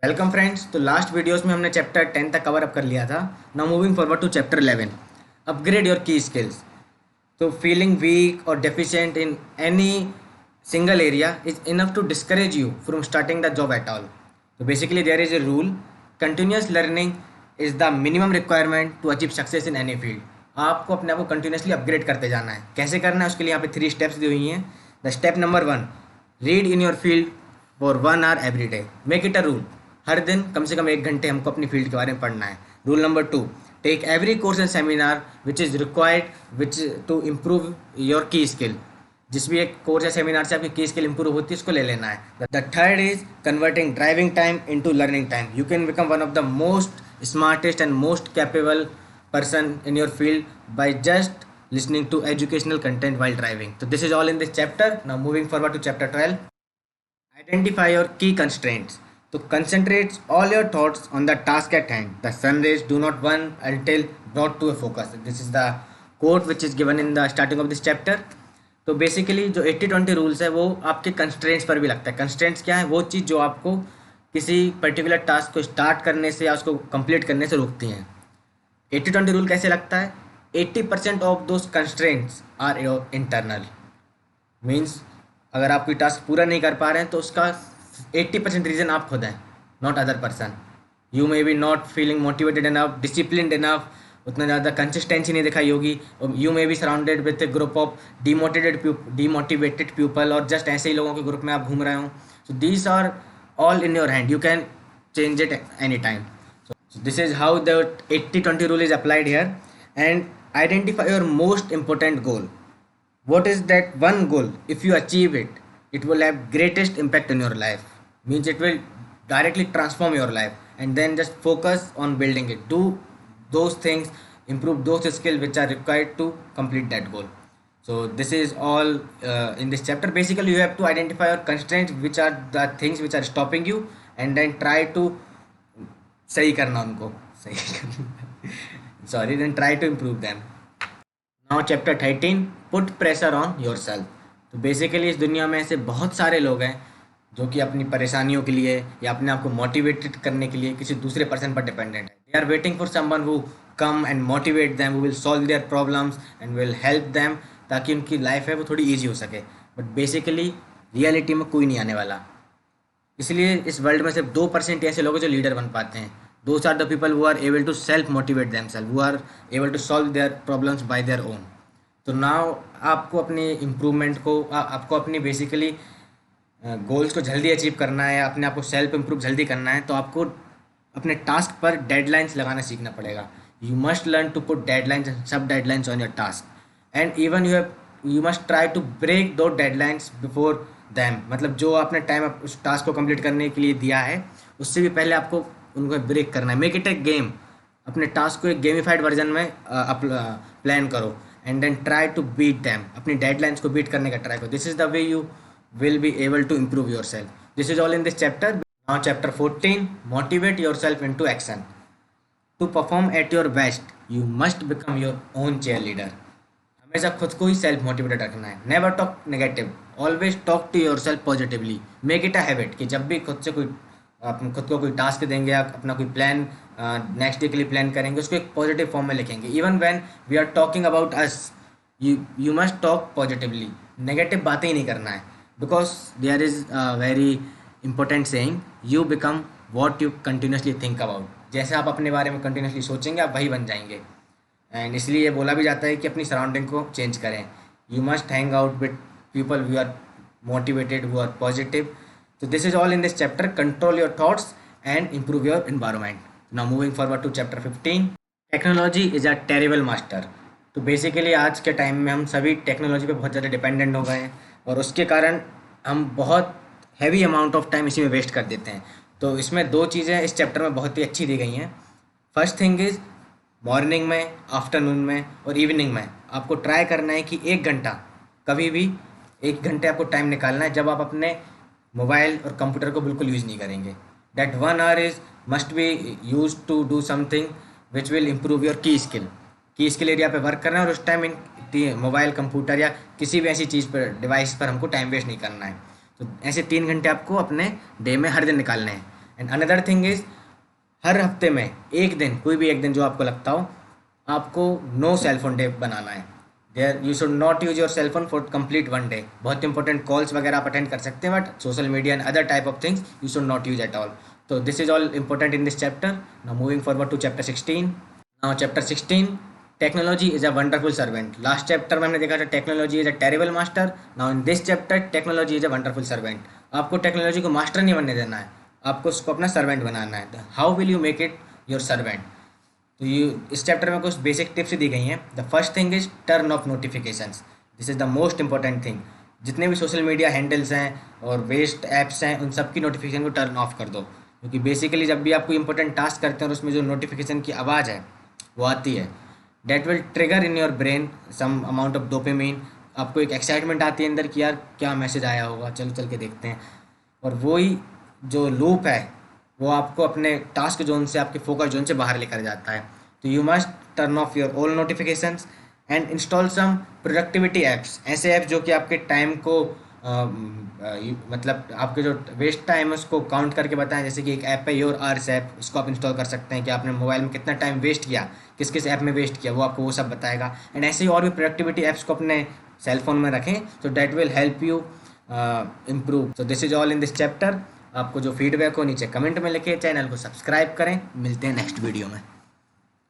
Welcome friends. तो last videos में हमने चैप्टर 10 तक कवर अप कर लिया था। Now moving forward to chapter 11, upgrade your key skills. तो फीलिंग वीक और deficient in any single area is enough to discourage you from starting the job at all. So basically there is a rule: continuous learning is the minimum requirement to achieve success in any field. आपको अपने आप को continuously upgrade करते जाना है। कैसे करना है उसके लिए यहाँ पे 3 स्टेप्स दी हुई हैं। The step number 1, read in your field for 1 hour every day. Make it a rule, हर दिन कम से कम 1 घंटे हमको अपनी फील्ड के बारे में पढ़ना है। Rule number 2, take every course and seminar which is required which to improve your key skill. जिस भी एक कोर्स या सेमिनार से आपकी की स्किल इंप्रूव होती है उसको ले लेना है। The third is converting driving time into learning time. You can become one of the most smartest and most capable person in your field by just listening to educational content while driving. So this is all in this chapter. Now moving forward to chapter 12, identify your key constraints. So concentrate all your thoughts on the task at hand. The sun rays do not burn until brought to a focus. This is the quote which is given in the starting of this chapter. तो basically जो 80-20 rules है वो आपके constraints पर भी लगता है। Constraints क्या है? वो चीज़ जो आपको किसी पर्टिकुलर टास्क को स्टार्ट करने से या उसको कंप्लीट करने से रोकती हैं। 80-20 रूल कैसे लगता है? 80% of those constraints are your internal. Means अगर आप कोई टास्क पूरा नहीं कर पा रहे हैं तो उसका 80% रीज़न आप खुद हैं, not other person. You may be not feeling motivated enough, disciplined enough, उतना ज़्यादा कंसिस्टेंसी नहीं दिखाई होगी। You may be surrounded with A group of demotivated people, और जस्ट ऐसे ही लोगों के ग्रुप में आप घूम रहे हो। So these are all in your hand, you can change it any time. So this is how the 80-20 rule is applied here. And identify your most important goal. What is that one goal? If you achieve it, it will have greatest impact in your life. Means it will directly transform your life. And then just focus on building it. Do those things, improve those skills which are required to complete that goal. So this is all in this chapter. Basically, you have to identify your constraints, which are the things which are stopping you, and then try to सही करना उनको, सही करना sorry, then try to improve them. Now chapter 13, put pressure on yourself. तो basically इस दुनिया में ऐसे बहुत सारे लोग हैं जो कि अपनी परेशानियों के लिए या अपने आप को मोटिवेटेड करने के लिए किसी दूसरे पर्सन पर डिपेंडेंट है. They are waiting for someone who come and motivate them, who will solve their problems and will help them, ताकि उनकी लाइफ है वो थोड़ी ईजी हो सके. बट बेसिकली रियलिटी में कोई नहीं आने वाला. इसलिए इस वर्ल्ड में सिर्फ 2% ऐसे लोग हैं जो लीडर बन पाते हैं. Those are the people who are able to self motivate themselves, who are able to solve their problems by their own. तो नाउ आपको अपनी इम्प्रूवमेंट को, आपको अपनी बेसिकली गोल्स को जल्दी अचीव करना है, अपने आप को सेल्फ इम्प्रूव जल्दी करना है, तो आपको अपने टास्क पर डेडलाइंस लगाना सीखना पड़ेगा. You must learn to put deadlines and sub deadlines on your task, and even you must try to break two deadlines before them. मतलब जो आपने टाइम उस टास्क को कंप्लीट करने के लिए दिया है उससे भी पहले आपको उनको ब्रेक करना है. Make it a game. अपने टास्क को एक गेमिफाइड वर्जन में प्लान करो, and then try to beat them. अपनी डेडलाइंस को बीट करने का ट्राई करो. This is the way you will be able to improve yourself. This is all in this chapter. Now chapter 14, motivate yourself into action. To perform at your best you must become your own chair leader. हमेशा खुद को ही self motivated रखना है. Never talk negative, always talk to yourself positively. Make it a habit कि जब भी खुद से कोई अपन खुद को कोई टास्क देंगे या अपना कोई प्लान नेक्स्ट डे के लिए प्लान करेंगे, उसको एक पॉजिटिव फॉर्म में लिखेंगे. Even when we are talking about us, you must talk positively. Negative बातें ही नहीं करना है, because there is very important saying, you become what you continuously think about. जैसे आप अपने बारे में कंटिन्यूसली सोचेंगे आप वही बन जाएंगे. एंड इसलिए ये बोला भी जाता है कि अपनी सराउंडिंग को चेंज करें. You must hang out with people who are motivated, who are positive. So this is all in this chapter. Control your thoughts and improve your environment. Now moving forward to chapter 15, technology is a terrible master. तो basically आज के time में हम सभी technology पे बहुत ज़्यादा dependent हो गए हैं, और उसके कारण हम बहुत हैवी अमाउंट ऑफ टाइम इसी में वेस्ट कर देते हैं. तो इसमें 2 चीज़ें इस चैप्टर में बहुत ही अच्छी दी गई हैं. फर्स्ट थिंग इज़ मॉर्निंग में, आफ्टरनून में और इवनिंग में आपको ट्राई करना है कि 1 घंटा, कभी भी 1 घंटे आपको टाइम निकालना है जब आप अपने मोबाइल और कंप्यूटर को बिल्कुल यूज़ नहीं करेंगे. That 1 hour is must be use to do something which will improve your key skill. Key skill area पे वर्क करना है, और उस टाइम इन मोबाइल, कंप्यूटर या किसी भी ऐसी चीज़ पर, डिवाइस पर हमको टाइम वेस्ट नहीं करना है. तो ऐसे 3 घंटे आपको अपने डे में हर दिन निकालने हैं. एंड अनदर थिंग इज, हर हफ्ते में एक दिन, कोई भी एक दिन जो आपको लगता हो, आपको नो सेलफोन डे बनाना है। There you should not use your cellphone for complete one day. बहुत इंपॉर्टेंट कॉल्स वगैरह आप अटेंड कर सकते हैं, but social media and other type of things you should not use at all. तो this is all important in this chapter. Now moving forward to chapter 16। Now chapter 16, technology is a wonderful servant. Last chapter में हमने देखा था technology is a terrible master. Now in this chapter technology is a wonderful servant. आपको technology को master नहीं बनने देना है, आपको उसको अपना सर्वेंट बनाना है। How will you make it your servant? तो ये इस चैप्टर में कुछ बेसिक टिप्स दी गई हैं। The first thing is turn off notifications. This is the most important thing. जितने भी सोशल मीडिया हैंडल्स हैं और वेस्ट ऐप्स हैं, उन सब की नोटिफिकेशन को टर्न ऑफ कर दो, क्योंकि बेसिकली जब भी आप कोई इंपॉर्टेंट टास्क करते हैं और उसमें जो नोटिफिकेशन की आवाज़ है वो आती है, that will trigger in your brain some amount of dopamine. आपको एक एक्साइटमेंट आती है अंदर कि यार क्या मैसेज आया होगा, चलो चल के देखते हैं। और वही जो लूप है वो आपको अपने टास्क जोन से, आपके फोकस जोन से बाहर लेकर जाता है। तो you must turn off your all notifications and install some productivity apps. ऐसे ऐप्स जो कि आपके टाइम को मतलब आपके जो वेस्ट टाइम है उसको काउंट करके बताएं। जैसे कि एक ऐप है योर आर्स ऐप, उसको आप इंस्टॉल कर सकते हैं कि आपने मोबाइल में कितना टाइम वेस्ट किया, किस किस ऐप में वेस्ट किया, वो आपको वो सब बताएगा। एंड ऐसे ही और भी प्रोडक्टिविटी ऐप्स को अपने सेल फोन में रखें, तो that will help you improve. तो this is all in this chapter. आपको जो फीडबैक हो नीचे कमेंट में लिखे, चैनल को सब्सक्राइब करें। मिलते हैं नेक्स्ट वीडियो में।